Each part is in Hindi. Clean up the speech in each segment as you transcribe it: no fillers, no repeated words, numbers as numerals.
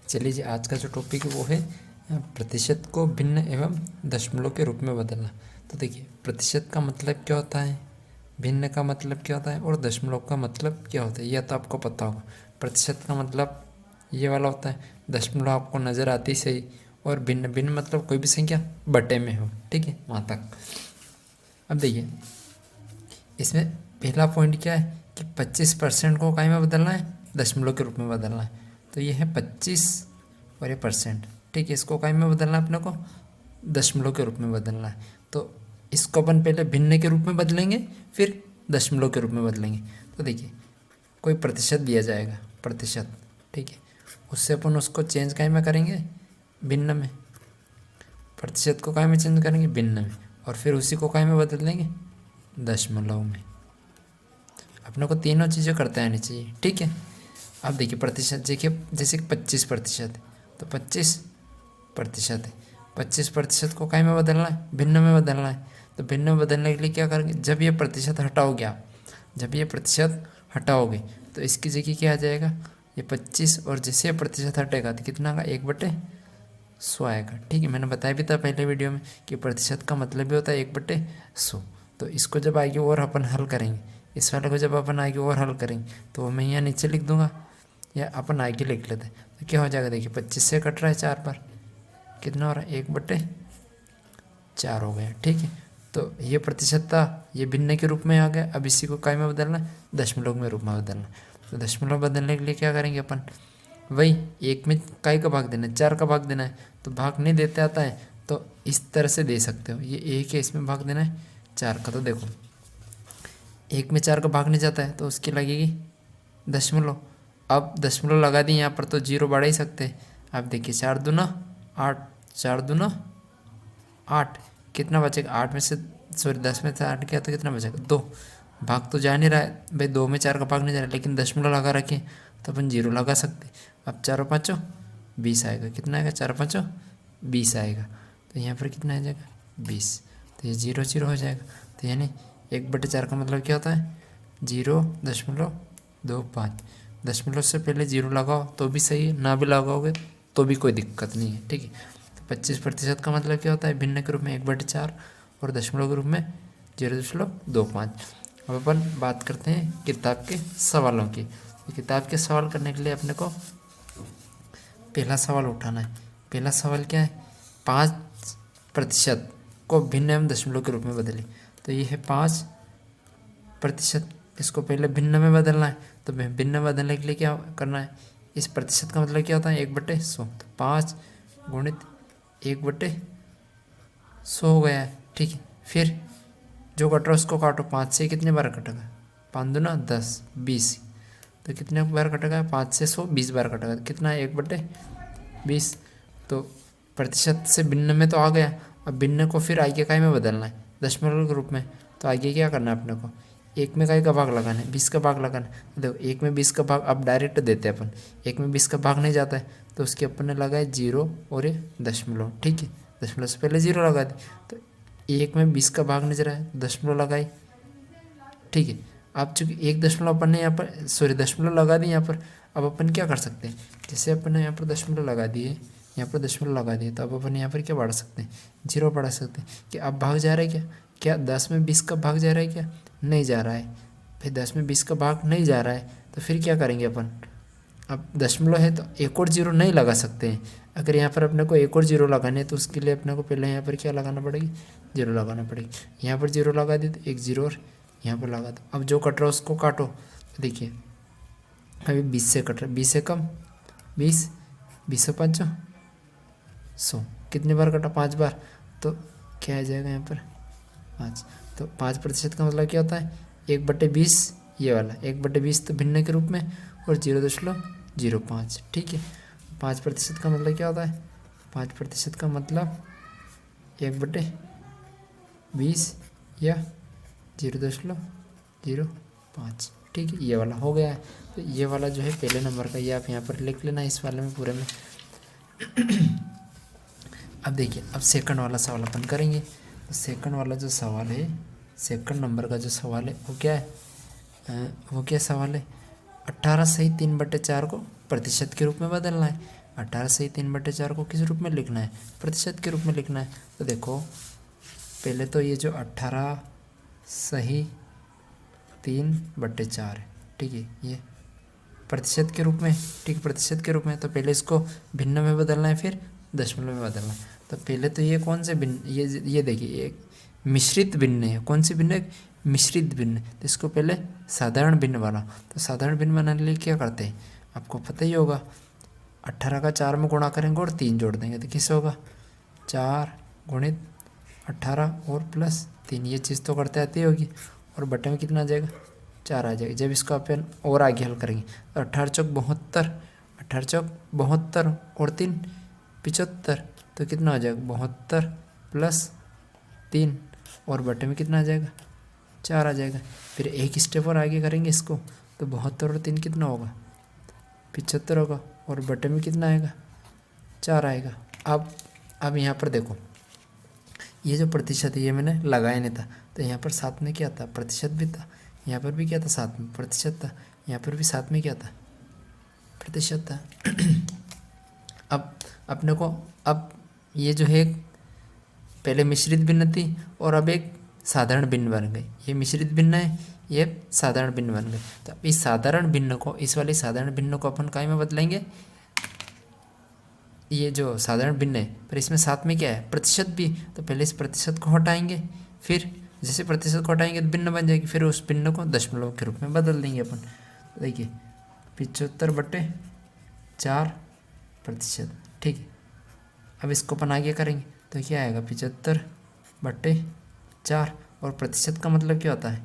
चलिए जी, आज का जो टॉपिक है वो है प्रतिशत को भिन्न एवं दशमलव के रूप में बदलना। तो देखिए, प्रतिशत का मतलब क्या होता है, भिन्न का मतलब क्या होता है और दशमलव का मतलब क्या होता है, यह तो आपको पता होगा। प्रतिशत का मतलब ये वाला होता है, दशमलव आपको नज़र आती सही, और भिन्न भिन्न मतलब कोई भी संख्या बटे में हो, ठीक है, वहाँ तक। अब देखिए, इसमें पहला पॉइंट क्या है कि 25% को काय में बदलना है, दशमलव के रूप में बदलना है। तो ये है 25 और ये परसेंट, ठीक है, इसको काय में बदलना है अपने को, दशमलव के रूप में बदलना है। तो इसको अपन पहले भिन्न के रूप में बदलेंगे, फिर दशमलव के रूप में बदलेंगे। तो देखिए, कोई प्रतिशत दिया जाएगा, प्रतिशत, ठीक है, उससे अपन उसको चेंज काय में करेंगे, भिन्न में। प्रतिशत को काय में चेंज करेंगे, भिन्न में, और फिर उसी को काय में बदल देंगे, दशमलव में। अपने को तीनों चीज़ें करते आनी चाहिए, ठीक है। अब देखिए, प्रतिशत देखिए, जैसे 25% है तो 25% है, 25% को काय में बदलना है, भिन्न में बदलना है। तो भिन्न में बदलने के लिए क्या करेंगे, जब ये प्रतिशत हटाओगे आप, जब ये प्रतिशत हटाओगे तो इसकी जगह क्या आ जाएगा, ये 25, और जैसे ये प्रतिशत हटेगा तो कितना का, 1/100 आएगा, ठीक है। मैंने बताया भी था पहले वीडियो में कि प्रतिशत का मतलब भी होता है 1/100। तो इसको जब आगे और अपन हल करेंगे, इस वाले को जब अपन आगे और हल करेंगे तो मैं यहाँ नीचे लिख दूंगा, या अपन आगे लिख लेते हैं। तो क्या हो जाएगा, देखिए 25 से कट रहा है 4 बार, कितना हो रहा है, 1/4 हो गया, ठीक है। तो ये प्रतिशत था, ये भिन्न के रूप में आ गया। अब इसी को काय में बदलना है, दशमलव में रूप में बदलना। तो दशमलव बदलने के लिए क्या करेंगे अपन, वही एक में काय का भाग देना है, 4 का भाग देना है। तो भाग नहीं देते आता है तो इस तरह से दे सकते हो, ये 1 है, इसमें भाग देना है 4 का। तो देखो, 1 में 4 का भाग नहीं जाता है तो उसकी लगेगी दशमलव। अब दशमलव लगा दी यहाँ पर तो जीरो बढ़ा ही सकते हैं। अब देखिए, 4 दूना 8, 4 दूना 8, कितना बचेगा, 8 में से, सॉरी 10 में से 8 किया तो कितना बचेगा, 2। भाग तो जा नहीं रहा है भाई, 2 में 4 का भाग नहीं जा रहा है, लेकिन दशमलव लगा रखे तो अपन जीरो लगा सकते। अब 4 और 5 20 आएगा, कितना आएगा, 4 और 5 20 आएगा। तो यहाँ पर कितना आ जाएगा, 20। तो ये 0 0 हो जाएगा। तो यानी 1/4 का मतलब क्या होता है, 0.25। दशमलव से पहले जीरो लगाओ तो भी सही है, ना भी लगाओगे तो भी कोई दिक्कत नहीं है, ठीक है। तो 25% का मतलब क्या होता है, भिन्न के रूप में 1/4 और दशमलव के रूप में 0.25। अब अपन बात करते हैं किताब के सवालों की। किताब के सवाल करने के लिए अपने को पहला सवाल उठाना है। पहला सवाल क्या है, 5% को भिन्न एवं दशमलव के रूप में बदले। तो ये है 5%, इसको पहले भिन्न में बदलना है। तो भिन्न बदलने के लिए क्या करना है, इस प्रतिशत का मतलब क्या होता है, 1/100। तो 5 गुणित 1/100 हो गया है, ठीक है। फिर जो कट रहा है उसको काटो, 5 से कितने बार कटेगा, 5 दूना 10, 20। तो कितने बार कटेगा, 5 से 100 20 बार कटेगा, तो कितना है, 1/20। तो प्रतिशत से भिन्न में तो आ गया। अब भिन्न को फिर आगे काय में बदलना है, दशमलव के रूप में। तो आगे क्या करना है अपने को, 1 में काय का भाग लगाना है, 20 का भाग लगाना है। देखो, 1 में 20 का भाग अब डायरेक्ट देते हैं अपन, 1 में 20 का भाग नहीं जाता है तो उसके अपन ने लगाए 0 और ये दशमलव, ठीक है। दशमलव से पहले 0 लगा दी, तो 1 में 20 का भाग नहीं जा रहा है, दशमलव लगाई, ठीक है। अब चूंकि 1 दशमलव अपन ने यहाँ पर, सॉरी दशमलव लगा दी यहाँ पर, अब अपन क्या कर सकते हैं, जैसे अपन ने यहाँ पर दशमलव लगा दिए, यहाँ पर दशमलव लगा दिए, तो अब अपन यहाँ पर क्या बढ़ा सकते हैं, 0 बढ़ा सकते हैं। कि अब भाग जा रहा है क्या, क्या 10 में 20 का भाग जा रहा है क्या, नहीं जा रहा है। फिर 10 में 20 का भाग नहीं जा रहा है तो फिर क्या करेंगे अपन, अब दशमलव है तो एक और 0 नहीं लगा सकते हैं। अगर यहाँ पर अपने को एक और 0 लगाने हैं तो उसके लिए अपने को पहले यहाँ पर क्या लगाना पड़ेगी, 0 लगाना पड़ेगी। यहाँ पर 0 लगा दी तो एक 0 और यहाँ पर लगा दो। अब जो कट रहा है उसको काटो, तो देखिए अभी 20 से कट रहा है, 20 से कम 20, 20 से 5 100, कितनी बार कटा, 5 बार। तो क्या आ जाएगा यहाँ पर 5। तो 5% का मतलब क्या होता है, 1/20, ये वाला 1/20 तो भिन्न के रूप में, और 0.05, ठीक है। 5% का मतलब क्या होता है, 5% का मतलब 1/20 या 0.05, ठीक है, ये वाला हो गया है। तो ये वाला जो है पहले नंबर का, ये आप यहाँ पर लिख लेना इस वाले में पूरे में। अब देखिए, अब सेकंड वाला सवाल अपन करेंगे। तो सेकंड वाला जो सवाल है, सेकंड नंबर का जो सवाल है वो क्या है, वो क्या सवाल है, 18 सही 3/4 को प्रतिशत के रूप में बदलना है। 18 सही 3/4 को किस रूप में लिखना है? प्रतिशत के रूप में लिखना है। तो देखो पहले तो ये जो 18 सही 3/4 है, ठीक है, ये प्रतिशत के रूप में, ठीक, प्रतिशत के रूप में। तो पहले इसको भिन्न में बदलना है, फिर दशमलव में बदलना है। तो पहले तो ये कौन से भिन्न, ये देखिए एक मिश्रित भिन्न है। कौन सी भिन्न है? मिश्रित भिन्न। तो इसको पहले साधारण भिन्न बना। तो साधारण भिन्न बनाने के लिए क्या करते हैं, आपको पता ही होगा, 18 का 4 में गुणा करेंगे और 3 जोड़ देंगे तो किस होगा? 4 गुणित 18 और प्लस 3, ये चीज़ तो करते आती होगी। और बटे में कितना आ जाएगा? 4 आ जाएगा। जब इसको अपन और आगे हल करेंगे तो 18 चौक 72, 18 चौक 72 और 3 75, तो कितना हो जाएगा? 72 प्लस 3 और बटे में कितना आ जाएगा? 4 आ जाएगा। फिर एक स्टेप और आगे करेंगे इसको, तो 72 और 3 कितना होगा? 75 होगा और बटे में कितना आएगा? 4 आएगा। अब यहाँ पर देखो, ये जो प्रतिशत है ये मैंने लगाया नहीं था, तो यहाँ पर साथ में क्या था? प्रतिशत भी था। यहाँ पर भी क्या था? साथ में प्रतिशत था। यहाँ पर भी साथ में क्या था? प्रतिशत था। अब अपने को, अब ये जो है पहले मिश्रित भिन्न थी और अब एक साधारण भिन्न बन गई। ये मिश्रित भिन्न है, ये साधारण भिन्न बन गई। तो इस साधारण भिन्न को, इस वाली साधारण भिन्न को अपन काय में बदलेंगे? ये जो साधारण भिन्न है पर इसमें साथ में क्या है? प्रतिशत भी। तो पहले इस प्रतिशत को हटाएंगे, फिर जैसे प्रतिशत को हटाएंगे तो भिन्न बन जाएगी, फिर उस भिन्न को दशमलव के रूप में बदल देंगे अपन। तो देखिए 75/4 प्रतिशत, ठीक है। अब इसको अपन आगे करेंगे तो क्या आएगा? 75/4 और प्रतिशत का मतलब क्या होता है?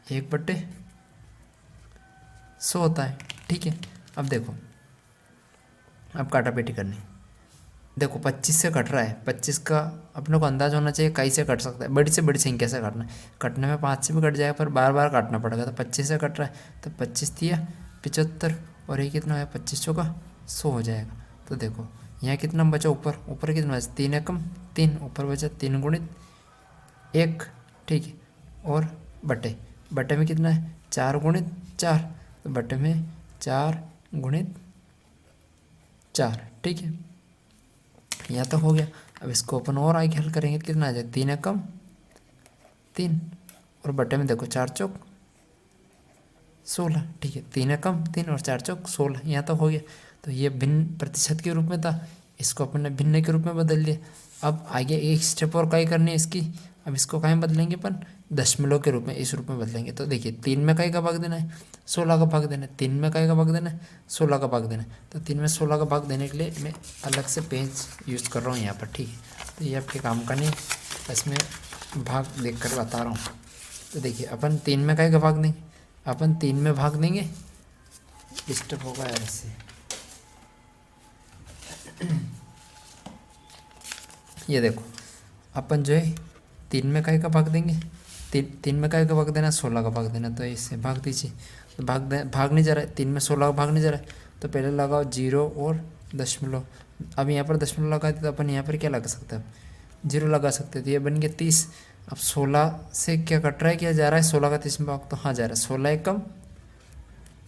1/100 होता है, ठीक है। अब देखो, अब काटापेटी करनी। देखो 25 से कट रहा है, 25 का अपने को अंदाज होना चाहिए कई से कट सकता है, बड़ी से बड़ी संख्या से काटना है। कटने में 5 से भी कट जाएगा पर बार बार काटना पड़ेगा। तो 25 से कट रहा है तो 25 दिया 75 और ये कितना है? 25 चौका 100 हो जाएगा। तो देखो यहाँ कितना बचा? ऊपर कितना बचा? 3 एकम 3, ऊपर बचा 3 गुणित 1, ठीक है। और बटे में कितना है? 4 गुणित 4, तो बटे में 4 गुणित 4, ठीक है। यहाँ तक हो गया। अब इसको अपन और आगे हल करेंगे तो कितना आ जाएगा? 3 एकम 3 और बटे में देखो 4 चौक 16, ठीक है। 3 एकम 3 और 4 चौक 16, यहाँ तक हो गया। तो ये भिन्न प्रतिशत के रूप में था, इसको अपन ने भिन्न के रूप में बदल दिया। अब आगे एक स्टेप और काई करनी है इसकी। अब इसको कहीं बदलेंगे अपन? दशमलव के रूप में, इस रूप में बदलेंगे। तो देखिए 3 में काई का भाग देना है? 16 का भाग देना है। 3 में काई का भाग देना है? 16 का भाग देना है। तो 3 में 16 का भाग देने के लिए मैं अलग से पेज यूज़ कर रहा हूँ यहाँ पर, ठीक है। तो ये आपके काम का नहीं, इसमें भाग देख कर बता रहा हूँ। तो देखिए अपन 3 में काई का भाग देंगे? अपन 3 में भाग देंगे, डिस्टर्ब होगा यार इससे। ये देखो अपन जो है 3 में काई का भाग देंगे? 3 में काई का भाग देना? 16 का भाग देना। तो इससे भाग दीजिए। तो भाग नहीं जा रहा है, 3 में 16 का भाग नहीं जा रहा है, तो पहले लगाओ 0 और दशमलव। अब यहाँ पर दशमलव लगा दिया तो अपन यहाँ पर क्या लगा सकते हैं? 0 लगा सकते थे। ये बन गया 30। अब 16 से क्या कट रहा है? क्या जा रहा है? 16 का 30 में भाग, तो हाँ जा रहा है। 16 एकम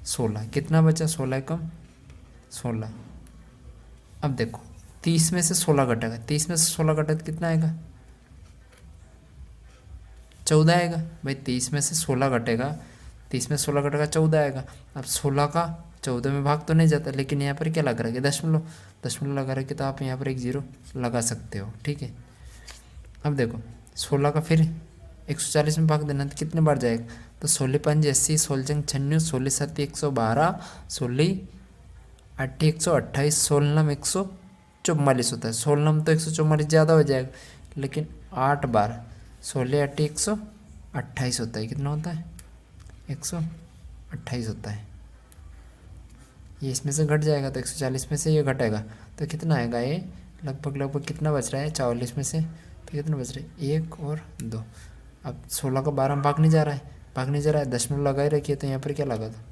16, कितना बचा? 16 एकम 16। अब देखो 30 में से 16 घटेगा, 30 में से 16 घटे तो कितना आएगा? 14 आएगा भाई। 30 में से 16 घटेगा, 30 में 16 घटेगा 14 आएगा। अब 16 का 14 में भाग तो नहीं जाता, लेकिन यहाँ पर क्या लग रहा है? दशमलव लगा रखे, तो आप यहाँ पर एक 0 लगा सकते हो, ठीक है। अब देखो 16 का फिर 140 में भाग देना तो कितने बार जाएगा? तो 16 5 80, 16 जंग 96, 16 7 112, 16 8 128, 16 नम 144 होता है। 16 नम तो 144 ज़्यादा हो जाएगा, लेकिन 8 बार 16 8 128 होता है। कितना होता है? 128 होता है। ये इसमें से घट जाएगा तो 140 में से ये घटेगा तो कितना आएगा? ये लगभग कितना बच रहा है? 44 में से तो कितना बच रहा है? 1 और 2। अब 16 का 12 में भाग नहीं जा रहा है, दशमलव लगाए रखिए, तो यहाँ पर क्या लगा था?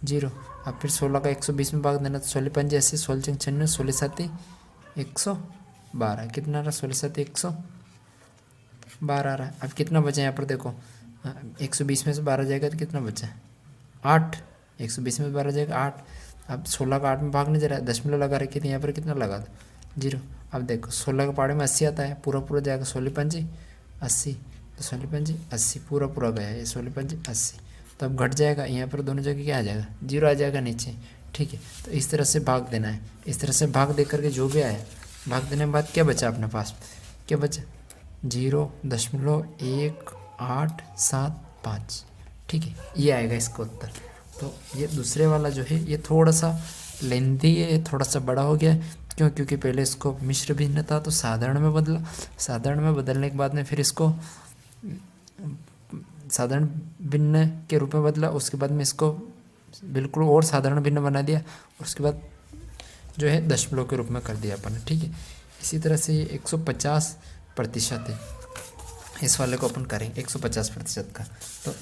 0। अब फिर 16 का 120 में भाग देना तो 16 5 80, 16 6 96, 16 7 112, कितना आ रहा? 16 7 112 आ रहा है। अब कितना बचा यहाँ पर देखो, 120 में से 12 जाएगा तो कितना बचा? 8। 120 में 12 जाएगा 8, अब 16 का 8 में भाग नहीं जा रहा है, दशमलव लगा रखे थे, यहाँ पर कितना लगा दो 0। अब देखो 16 के पहाड़े में 80 आता है, पूरा पूरा जाएगा 16 पंजी 80, तो 16 पंजी 80 पूरा पूरा गया, ये 16 पंजी 80। तो अब घट जाएगा, यहाँ पर दोनों जगह क्या आ जाएगा 0 आ जाएगा नीचे, ठीक है। तो इस तरह से भाग देना है, इस तरह से भाग दे करके जो भी आया, भाग देने के बाद क्या बचा अपने पास, क्या बचा 0.1875, ठीक है, ये आएगा इसका उत्तर। तो ये दूसरे वाला जो है ये थोड़ा सा लेंथी है, थोड़ा सा बड़ा हो गया, क्यों, क्योंकि पहले इसको मिश्र भिन्न था तो साधारण में बदला, साधारण में बदलने के बाद में फिर इसको साधारण भिन्न के रूप में बदला, उसके बाद में इसको बिल्कुल और साधारण भिन्न बना दिया, और उसके बाद जो है दशमलव के रूप में कर दिया अपन, ठीक है। इसी तरह से ये 150% है, इस वाले को अपन करेंगे 150% का। तो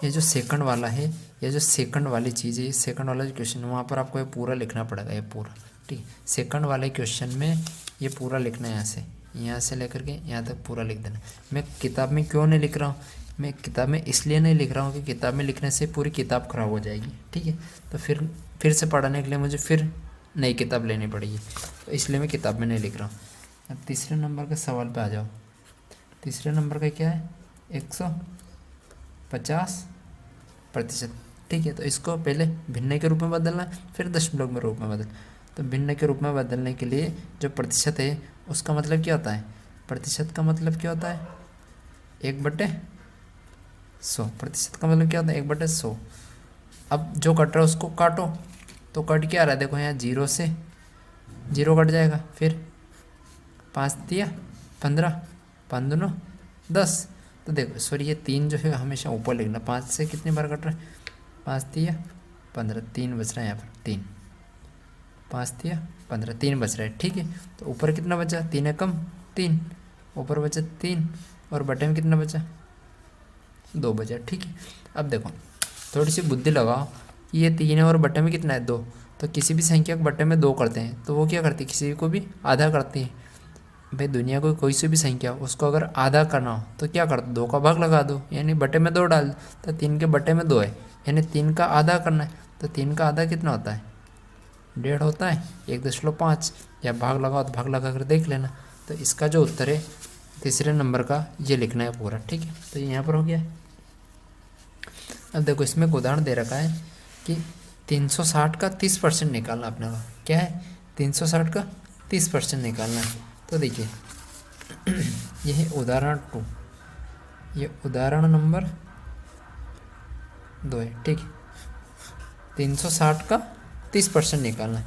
ये जो सेकंड वाला है, ये जो सेकंड वाली चीज़ है, सेकंड वाला जो क्वेश्चन है वहाँ पर आपको ये पूरा लिखना पड़ेगा, ये पूरा, ठीक है। सेकंड वाले क्वेश्चन में ये पूरा लिखना है, यहाँ से लेकर के यहाँ तक पूरा लिख देना। मैं किताब में क्यों नहीं लिख रहा हूँ, मैं किताब में इसलिए नहीं लिख रहा हूँ कि किताब में लिखने से पूरी किताब खराब हो जाएगी, ठीक है। तो फिर से पढ़ाने के लिए मुझे फिर नई किताब लेनी पड़ेगी, तो इसलिए मैं किताब में नहीं लिख रहा हूँ। अब तीसरे नंबर के सवाल पे आ जाओ। तीसरे नंबर का क्या है 150%, ठीक है। तो इसको पहले भिन्न के रूप में बदलना, फिर दशमलव में रूप में बदल। तो भिन्न के रूप में बदलने के लिए जो प्रतिशत है उसका मतलब क्या होता है, प्रतिशत का मतलब क्या होता है 1/100, प्रतिशत का मतलब क्या होता है 1/100। अब जो कट रहा है उसको काटो, तो कट क्या आ रहा है, देखो यहाँ 0 से 0 कट जाएगा, फिर 5 दिया 15, 5 दूनो 10। तो देखो सॉरी ये 3 जो है हमेशा ऊपर लिखना, 5 से कितनी बार कट रहा है, 5 दिया 15, 3 बच रहा है यहाँ पर, 3 5 दिया 15, 3 बच रहा है, ठीक है। तो ऊपर कितना बचा, 3 है कम 3, ऊपर बचा 3, और बटे में कितना बचा 2 बचा, ठीक है। अब देखो थोड़ी सी बुद्धि लगाओ, ये 3 है और बटे में कितना है 2, तो किसी भी संख्या को बटे में 2 करते हैं तो वो क्या करती है, किसी को भी आधा करती है। भाई दुनिया को कोई सी भी संख्या उसको अगर आधा करना हो तो क्या करते, 2 का भाग लगा दो, यानी बटे में 2 डाल दो। तो 3 के बटे में 2 है, यानी 3 का आधा करना है, तो 3 का आधा कितना होता है 1.5 होता है, 1.5, या भाग लगाओ तो भाग लगा कर देख लेना। तो इसका जो उत्तर है तीसरे नंबर का ये लिखना है पूरा, ठीक है। तो ये यहाँ पर हो गया। अब देखो इसमें एक उदाहरण दे रखा है कि 360 का 30% निकालना अपने को, क्या है 360 का 30% निकालना है। तो देखिए यह है उदाहरण 2, ये उदाहरण नंबर 2 है, ठीक है। 360 का 30% निकालना है।